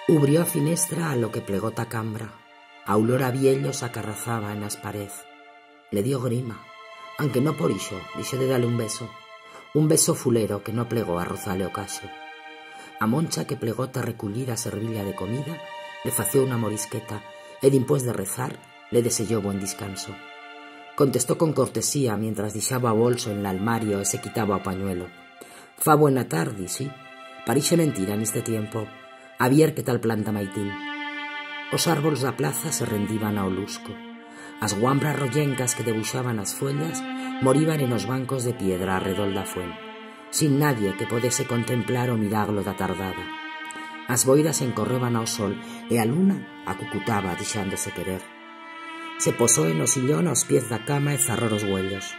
Ubrió a finestra a lo que plegó ta cambra. A olor a viellos acarrazaba en las pared. Le dio grima, aunque no por ixo, dixo de darle un beso fulero que no plegó a rozale o caxo. A Moncha que plegó ta recullir a servilla de comida, le fació una morisqueta e dimpués de rezar le deseyó buen descanso. Contestó con cortesía mientras dixaba o bolso en l'armario e se quitaba o pañuelo. Fa buena tarde, sí. Parixe mentira neste tiempo. A vier que tal planta maitín. Os árboles da plaza se rendiban ao lusco. As guambras rollencas que debuxaban as follas moriban en os bancos de piedra arredol da fuent, sin nadie que podese contemplar o miraglo da tardada. As boiras encorreban ao sol e a luna acucutaba deixándose querer. Se posó en o sillón aos pies da cama e zarró os huellos.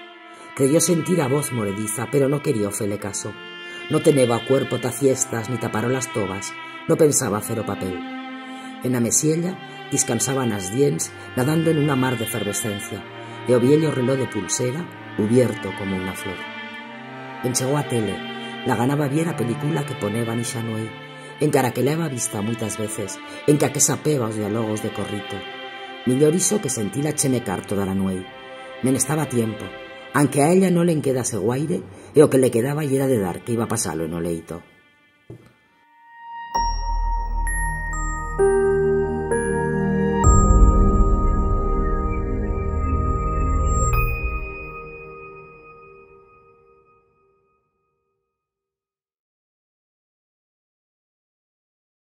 Creyó sentir a voz morediza, pero no quería fele caso. No teneba o cuerpo ta fiestas ni taparó las tobas, no pensaba hacer o papel. En a mesiella descansaban as dients nadando en una mar de efervescencia e o viello reloj de pulsera ubierto como una flor. Enchegó a tele, la ganaba vier a pelicula que poneban ixa nuei, encara que la heba vista muitas veces, enca que sapeba os diálogos de corrito. Millor iso que sentila chemecar toda la nuei. Men estaba tiempo, aunque a ella no le quedase guaire, e o que le quedaba y era de dar que iba a pasalo en o leito.